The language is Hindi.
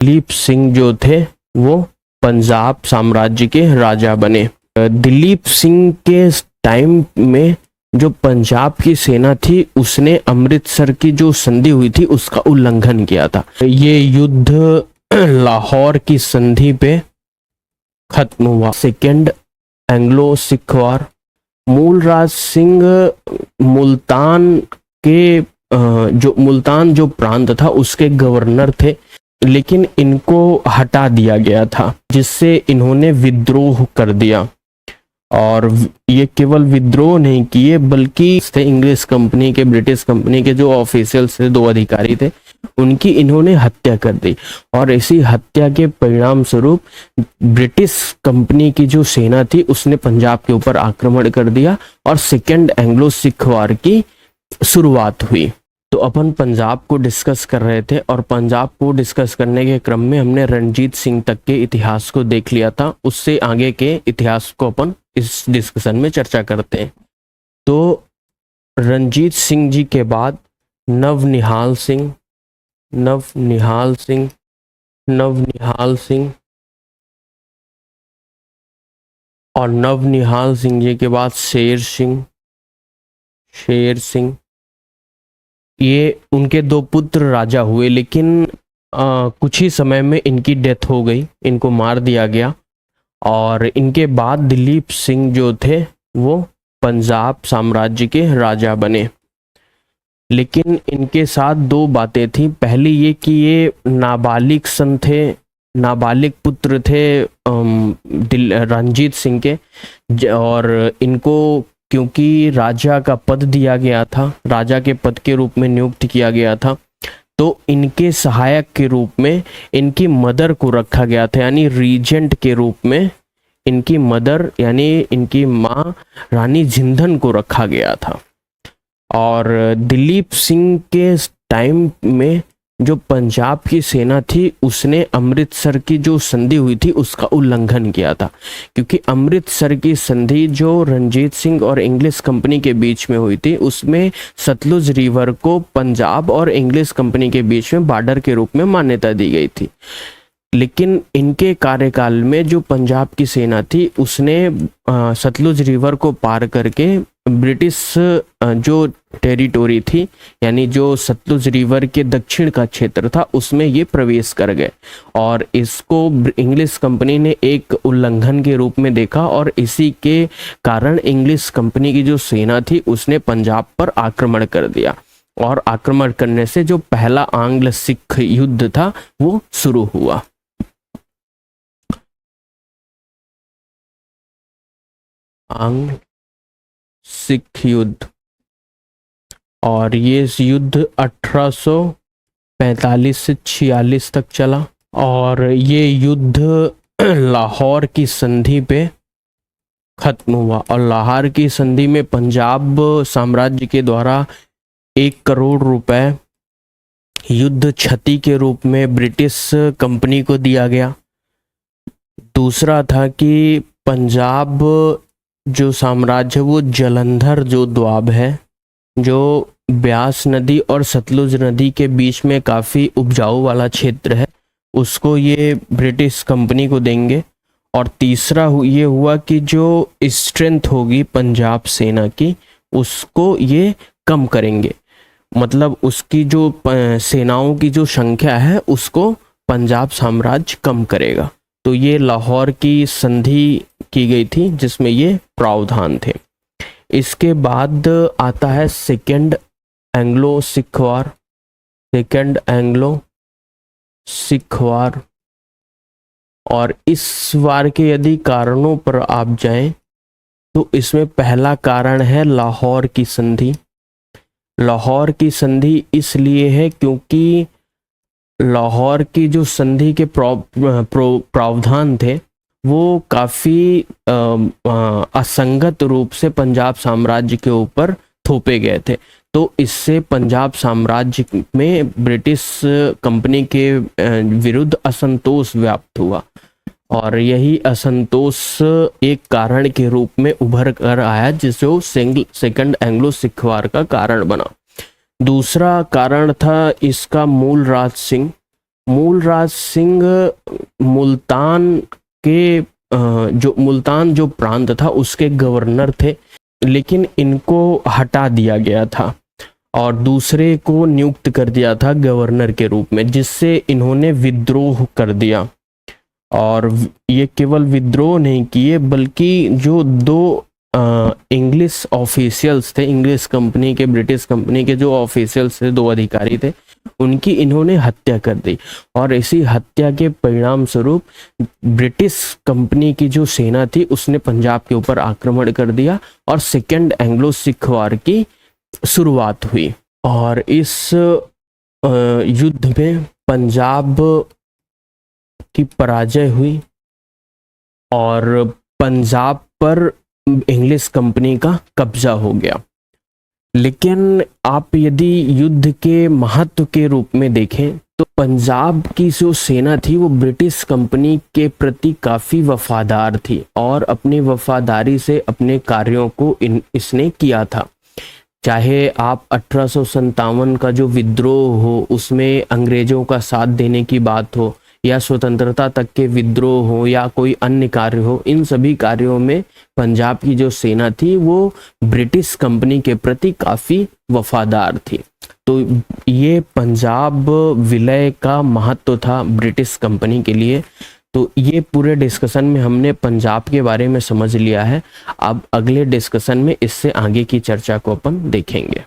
दिलीप सिंह जो थे वो पंजाब साम्राज्य के राजा बने। दिलीप सिंह के टाइम में जो पंजाब की सेना थी उसने अमृतसर की जो संधि हुई थी उसका उल्लंघन किया था। ये युद्ध लाहौर की संधि पे खत्म हुआ। सेकेंड एंग्लो सिख वार। मूलराज सिंह मुल्तान के जो मुल्तान जो प्रांत था उसके गवर्नर थे, लेकिन इनको हटा दिया गया था जिससे इन्होंने विद्रोह कर दिया। और ये केवल विद्रोह नहीं किए बल्कि इंग्लिश कंपनी के, ब्रिटिश कंपनी के जो ऑफिशियल्स थे, 2 अधिकारी थे, उनकी इन्होंने हत्या कर दी। और इसी हत्या के परिणाम स्वरूप ब्रिटिश कंपनी की जो सेना थी उसने पंजाब के ऊपर आक्रमण कर दिया और सेकेंड एंग्लो सिख वार की शुरुआत हुई। तो अपन पंजाब को डिस्कस कर रहे थे और पंजाब को डिस्कस करने के क्रम में हमने रणजीत सिंह तक के इतिहास को देख लिया था। उससे आगे के इतिहास को अपन इस डिस्कशन में चर्चा करते हैं। तो रणजीत सिंह जी के बाद नवनिहाल सिंह, नवनिहाल सिंह, नवनिहाल सिंह और नवनिहाल सिंह जी के बाद शेर सिंह, शेर सिंह। ये उनके 2 पुत्र राजा हुए, लेकिन कुछ ही समय में इनकी डेथ हो गई, इनको मार दिया गया। और इनके बाद दिलीप सिंह जो थे वो पंजाब साम्राज्य के राजा बने। लेकिन इनके साथ 2 बातें थी। पहली ये कि ये नाबालिग सन थे, नाबालिग पुत्र थे रणजीत सिंह के, और इनको क्योंकि राजा का पद दिया गया था, राजा के पद के रूप में नियुक्त किया गया था, तो इनके सहायक के रूप में इनकी मदर को रखा गया था, यानी रीजेंट के रूप में इनकी मदर यानी इनकी माँ रानी जिंदन को रखा गया था। और दिलीप सिंह के टाइम में जो पंजाब की सेना थी उसने अमृतसर की जो संधि हुई थी उसका उल्लंघन किया था, क्योंकि अमृतसर की संधि जो रणजीत सिंह और इंग्लिश कंपनी के बीच में हुई थी उसमें सतलुज रिवर को पंजाब और इंग्लिश कंपनी के बीच में बॉर्डर के रूप में मान्यता दी गई थी। लेकिन इनके कार्यकाल में जो पंजाब की सेना थी उसने सतलुज रिवर को पार करके ब्रिटिश जो टेरिटोरी थी, यानी जो सतलुज रिवर के दक्षिण का क्षेत्र था, उसमें ये प्रवेश कर गए। और इसको इंग्लिश कंपनी ने एक उल्लंघन के रूप में देखा और इसी के कारण इंग्लिश कंपनी की जो सेना थी उसने पंजाब पर आक्रमण कर दिया। और आक्रमण करने से जो पहला आंग्ल सिख युद्ध था वो शुरू हुआ। आंग्ल सिख युद्ध, और ये युद्ध 1845 से 46 तक चला। और ये युद्ध लाहौर की संधि पे खत्म हुआ। और लाहौर की संधि में पंजाब साम्राज्य के द्वारा 1 करोड़ रुपए युद्ध क्षति के रूप में ब्रिटिश कंपनी को दिया गया। दूसरा था कि पंजाब जो साम्राज्य वो जलंधर जो द्वाब है, जो ब्यास नदी और सतलुज नदी के बीच में काफ़ी उपजाऊ वाला क्षेत्र है, उसको ये ब्रिटिश कंपनी को देंगे। और तीसरा ये हुआ कि जो स्ट्रेंथ होगी पंजाब सेना की उसको ये कम करेंगे, मतलब उसकी जो सेनाओं की जो संख्या है उसको पंजाब साम्राज्य कम करेगा। तो ये लाहौर की संधि की गई थी जिसमें ये प्रावधान थे। इसके बाद आता है सेकेंड एंग्लो सिख वार, सेकेंड एंग्लो सिख वार। और इस वार के यदि कारणों पर आप जाएं तो इसमें पहला कारण है लाहौर की संधि। लाहौर की संधि इसलिए है क्योंकि लाहौर की जो संधि के प्रावधान थे वो काफ़ी असंगत रूप से पंजाब साम्राज्य के ऊपर थोपे गए थे। तो इससे पंजाब साम्राज्य में ब्रिटिश कंपनी के विरुद्ध असंतोष व्याप्त हुआ और यही असंतोष एक कारण के रूप में उभर कर आया जिसको सेकंड एंग्लो सिख वार का कारण बना। दूसरा कारण था इसका मूलराज सिंह। मूलराज सिंह मुल्तान के जो मुल्तान जो प्रांत था उसके गवर्नर थे, लेकिन इनको हटा दिया गया था और दूसरे को नियुक्त कर दिया था गवर्नर के रूप में, जिससे इन्होंने विद्रोह कर दिया। और ये केवल विद्रोह नहीं किए बल्कि जो दो इंग्लिश ऑफिशियल्स थे, इंग्लिश कंपनी के, ब्रिटिश कंपनी के जो ऑफिशियल्स थे, दो अधिकारी थे, उनकी इन्होंने हत्या कर दी। और इसी हत्या के परिणाम स्वरूप ब्रिटिश कंपनी की जो सेना थी उसने पंजाब के ऊपर आक्रमण कर दिया और सेकेंड एंग्लो सिख वार की शुरुआत हुई। और इस युद्ध में पंजाब की पराजय हुई और पंजाब पर इंग्लिश कंपनी का कब्जा हो गया। लेकिन आप यदि युद्ध के महत्व के रूप में देखें तो पंजाब की जो सेना थी वो ब्रिटिश कंपनी के प्रति काफ़ी वफादार थी और अपनी वफादारी से अपने कार्यों को इसने किया था। चाहे आप 1857 का जो विद्रोह हो उसमें अंग्रेजों का साथ देने की बात हो, या स्वतंत्रता तक के विद्रोह हो, या कोई अन्य कार्य हो, इन सभी कार्यों में पंजाब की जो सेना थी वो ब्रिटिश कंपनी के प्रति काफ़ी वफादार थी। तो ये पंजाब विलय का महत्व था ब्रिटिश कंपनी के लिए। तो ये पूरे डिस्कशन में हमने पंजाब के बारे में समझ लिया है। अब अगले डिस्कशन में इससे आगे की चर्चा को अपन देखेंगे।